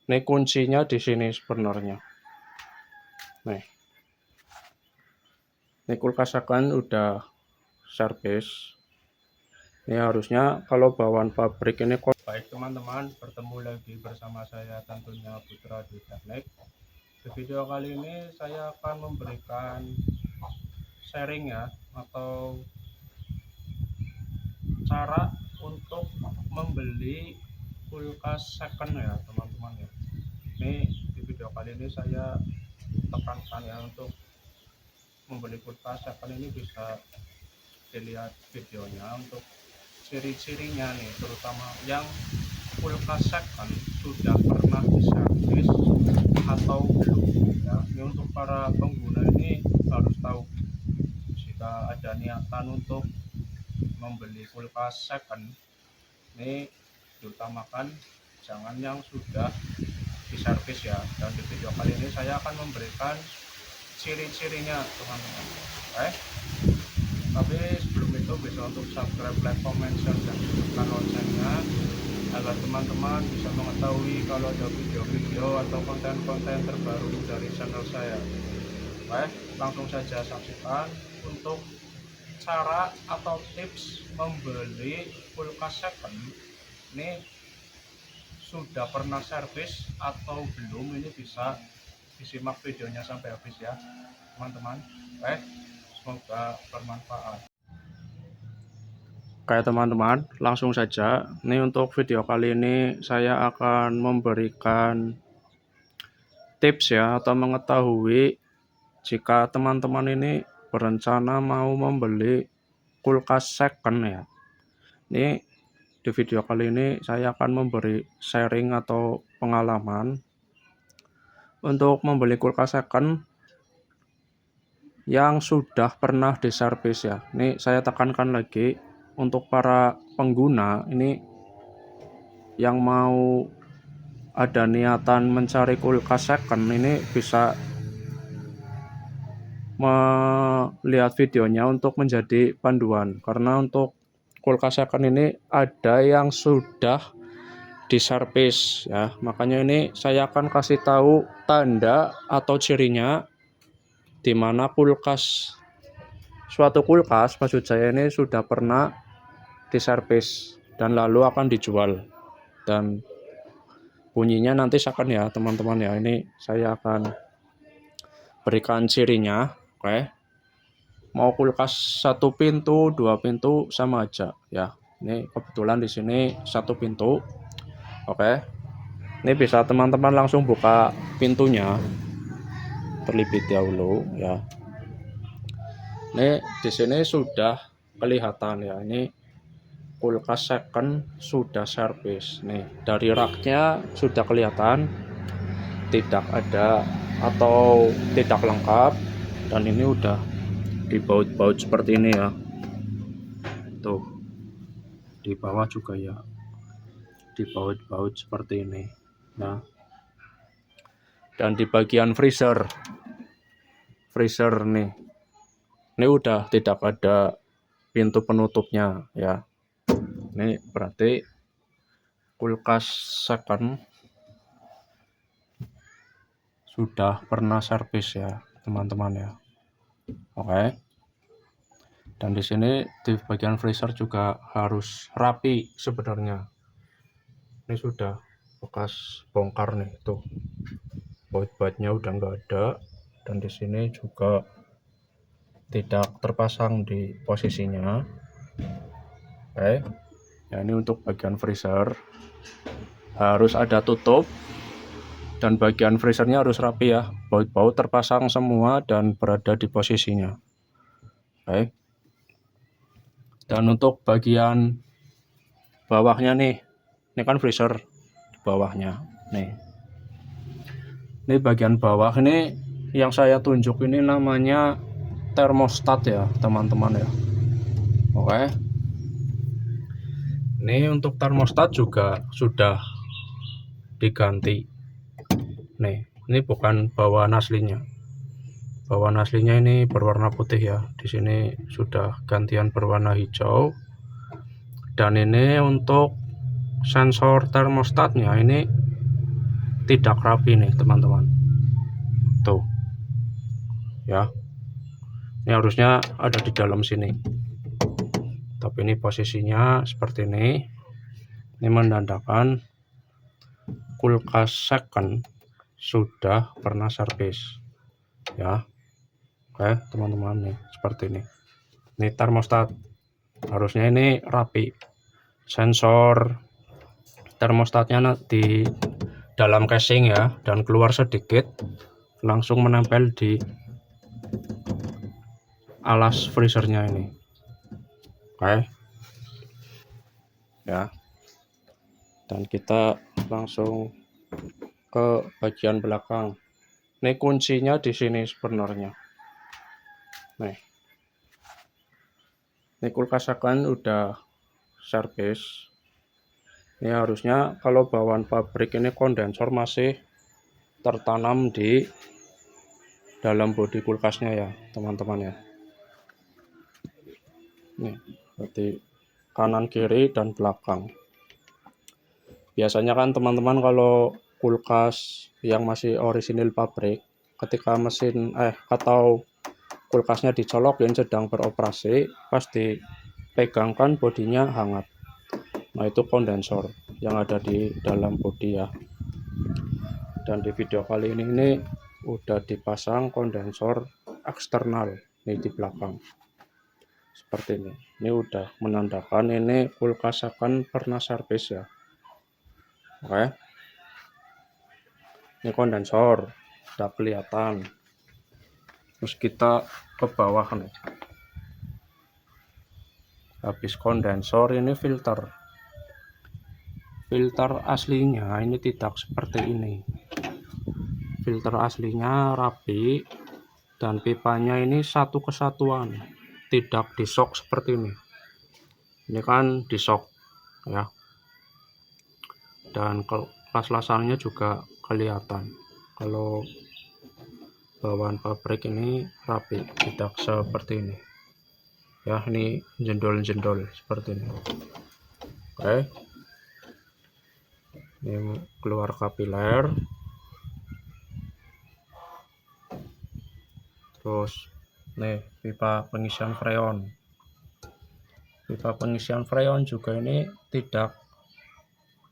Ini kuncinya di sini sebenarnya. Nih, ini kulkas second udah servis. Ini harusnya kalau bawaan pabrik ini baik teman-teman, bertemu lagi bersama saya tentunya Putra di Teknik. Di video kali ini saya akan memberikan sharing ya, atau cara untuk membeli kulkas second ya teman-teman ya. Ini di video kali ini saya tekankan ya, untuk membeli kulkas second ini bisa dilihat videonya untuk ciri-cirinya nih, terutama yang kulkas second sudah pernah diservis atau belum ya. Ini untuk para pengguna ini harus tahu, jika ada niatan untuk membeli kulkas second ini diutamakan jangan yang sudah diservis ya. Dan di video kali ini saya akan memberikan ciri-cirinya teman-teman. Oke, tapi sebelum itu bisa untuk subscribe, like, comment, share, dan tekan loncengnya agar teman-teman bisa mengetahui kalau ada video-video atau konten-konten terbaru dari channel saya. Oke, langsung saja saksikan untuk cara atau tips membeli kulkas second. Ini sudah pernah servis atau belum, ini bisa disimak videonya sampai habis ya teman-teman. Oke, semoga bermanfaat. Oke teman-teman, langsung saja. Ini untuk video kali ini saya akan memberikan tips ya, atau mengetahui jika teman-teman ini berencana mau membeli kulkas second ya. Ini di video kali ini saya akan memberi sharing atau pengalaman untuk membeli kulkas second yang sudah pernah diservis ya. Ini saya tekankan lagi untuk para pengguna ini yang mau ada niatan mencari kulkas second, ini bisa melihat videonya untuk menjadi panduan, karena untuk kulkas second ini ada yang sudah diservis ya. Makanya ini saya akan kasih tahu tanda atau cirinya di mana suatu kulkas maksud saya ini sudah pernah diservis dan lalu akan dijual, dan bunyinya nanti second ya teman-teman ya. Ini saya akan berikan cirinya. Oke, mau kulkas satu pintu, dua pintu sama aja ya. Ini kebetulan di sini satu pintu. Oke, ini bisa teman-teman langsung buka pintunya terlebih dahulu ya. Ini di sini sudah kelihatan ya, ini kulkas second sudah servis. Nih dari raknya sudah kelihatan tidak ada atau tidak lengkap, dan ini udah dibaut-baut seperti ini ya. Tuh di bawah juga ya dibaut-baut seperti ini. Nah, dan di bagian freezer nih, ini udah tidak ada pintu penutupnya ya. Ini berarti kulkas second sudah pernah servis ya teman-teman ya. Oke, dan di sini di bagian freezer juga harus rapi sebenarnya. Ini sudah bekas bongkar nih, tuh baut-bautnya udah nggak ada, dan di sini juga tidak terpasang di posisinya. Oke ya, ini untuk bagian freezer harus ada tutup, dan bagian freezernya harus rapi ya, baut-baut terpasang semua dan berada di posisinya. Oke, dan untuk bagian bawahnya nih, ini kan freezer di bawahnya nih. Ini bagian bawah ini yang saya tunjuk ini namanya termostat ya teman-teman ya. Oke, ini untuk termostat juga sudah diganti. Nih, ini bukan bawaan aslinya. Bawaan aslinya ini berwarna putih ya. Di sini sudah gantian berwarna hijau. Dan ini untuk sensor termostatnya ini tidak rapi nih teman-teman. Tuh ya, ini harusnya ada di dalam sini, tapi ini posisinya seperti ini. Ini menandakan kulkas second sudah pernah servis ya. Oke teman-teman, nih seperti ini. Ini termostat harusnya ini rapi. Sensor termostatnya di dalam casing ya, dan keluar sedikit langsung menempel di alas freezernya ini. Oke ya, dan kita langsung ke bagian belakang. Ini kuncinya di sini sebenarnya. Nih, ini kulkas akan udah servis. Ini harusnya kalau bawaan pabrik ini kondensor masih tertanam di dalam bodi kulkasnya ya teman-teman ya. Nih, berarti kanan kiri dan belakang. Biasanya kan teman-teman kalau kulkas yang masih orisinil pabrik, ketika mesin atau kulkasnya dicolokin sedang beroperasi, pasti pegangkan bodinya hangat. Nah itu kondensor yang ada di dalam bodi ya. Dan di video kali ini udah dipasang kondensor eksternal nih di belakang seperti ini. Ini udah menandakan ini kulkas akan pernah servis ya. Oke, ini kondensor udah kelihatan. Terus kita ke bawah nih, habis kondensor ini filter aslinya ini tidak seperti ini. Filter aslinya rapi dan pipanya ini satu kesatuan, tidak disok seperti ini. Ini kan disok ya, dan las-lasannya juga kelihatan. Kalau bawaan pabrik ini rapi, tidak seperti ini ya. Ini jendol-jendol seperti ini. Oke, ini keluar kapiler, terus nih pipa pengisian freon. Pipa pengisian freon juga ini tidak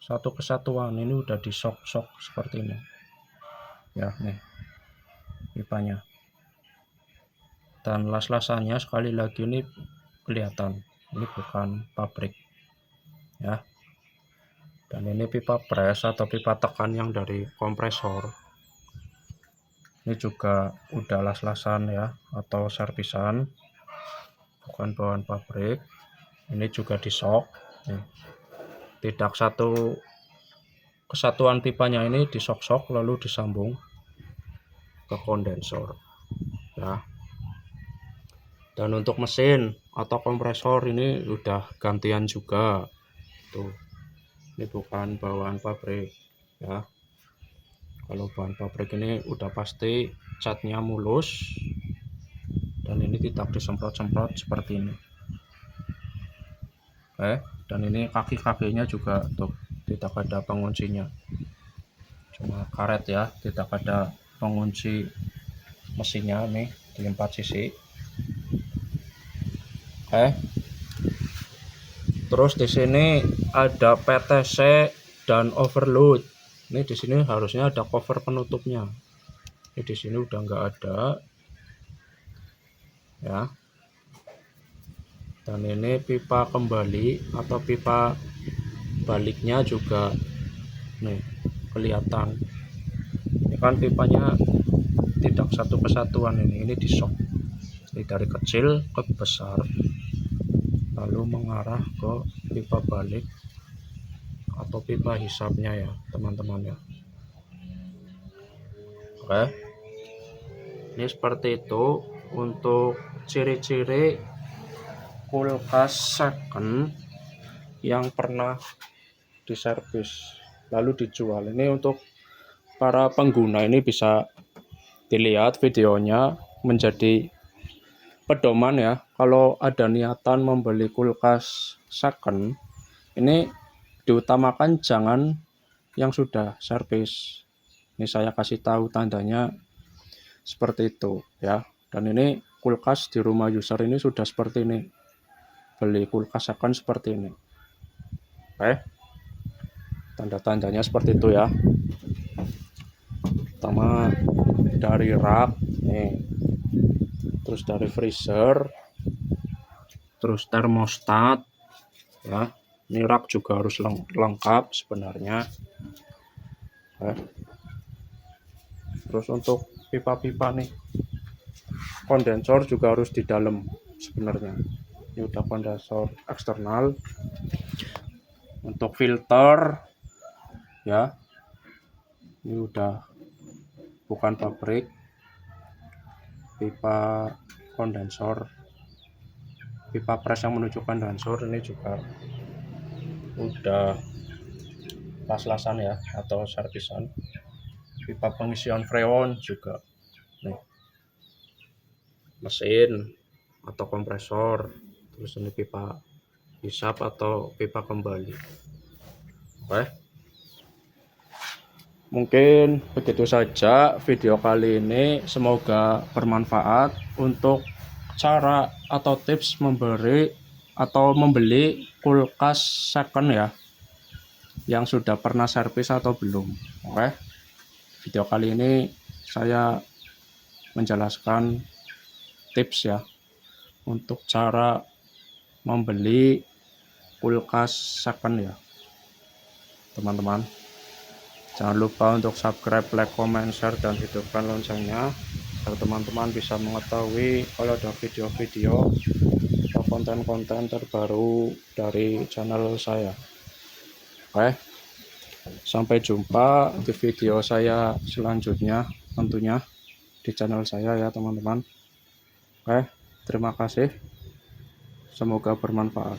satu kesatuan, ini udah disok-sok seperti ini ya. Nih pipanya dan las-lasannya sekali lagi ini kelihatan, ini bukan pabrik ya. Dan ini pipa pres atau pipa tekan yang dari kompresor, ini juga udah las-lasan ya atau servisan, bukan bawaan pabrik. Ini juga disok nih. Tidak satu kesatuan pipanya, ini disok-sok lalu disambung ke kondensor ya. Dan untuk mesin atau kompresor ini udah gantian juga tuh. Ini bukan bawaan pabrik ya. Kalau bahan pabrik ini udah pasti catnya mulus, dan ini tidak disemprot-semprot seperti ini. Dan ini kaki-kakinya juga tuh tidak ada penguncinya, cuma karet ya, tidak ada pengunci mesinnya nih di 4 sisi. Terus di sini ada PTC dan overload. Ini di sini harusnya ada cover penutupnya. Ini di sini udah nggak ada ya. Dan ini pipa kembali atau pipa baliknya juga nih kelihatan. Ini kan pipanya tidak satu kesatuan, ini disok. Ini dari kecil ke besar lalu mengarah ke pipa balik atau pipa hisapnya ya teman-teman ya. Oke, ini seperti itu untuk ciri-ciri kulkas second yang pernah diservis lalu dijual. Ini untuk para pengguna ini bisa dilihat videonya menjadi pedoman ya. Kalau ada niatan membeli kulkas second, ini diutamakan jangan yang sudah servis Ini saya kasih tahu tandanya seperti itu ya. Dan ini kulkas di rumah user ini sudah seperti ini. Beli kulkas second seperti ini. Oke. Tanda-tandanya seperti itu ya. Pertama dari rak nih. Terus dari freezer. Terus termostat ya. Ini rak juga harus lengkap sebenarnya. Terus untuk pipa-pipa nih, kondensor juga harus di dalam sebenarnya. Ini udah kondensor eksternal. Untuk filter ya, ini udah bukan pabrik. Pipa kondensor, pipa pres yang menuju kondensor ini juga udah las-lasan ya, atau servisan. Pipa pengisian freon juga nih, mesin atau kompresor. Terus ini pipa hisap atau pipa kembali. Oke, mungkin begitu saja video kali ini, semoga bermanfaat untuk cara atau tips membeli kulkas second ya, yang sudah pernah servis atau belum. Oke, video kali ini saya menjelaskan tips ya untuk cara membeli kulkas second ya teman-teman. Jangan lupa untuk subscribe, like, comment, share, dan hidupkan loncengnya agar teman-teman bisa mengetahui kalau ada video-video atau konten-konten terbaru dari channel saya. Oke, sampai jumpa di video saya selanjutnya tentunya di channel saya ya teman-teman. Oke, terima kasih, semoga bermanfaat.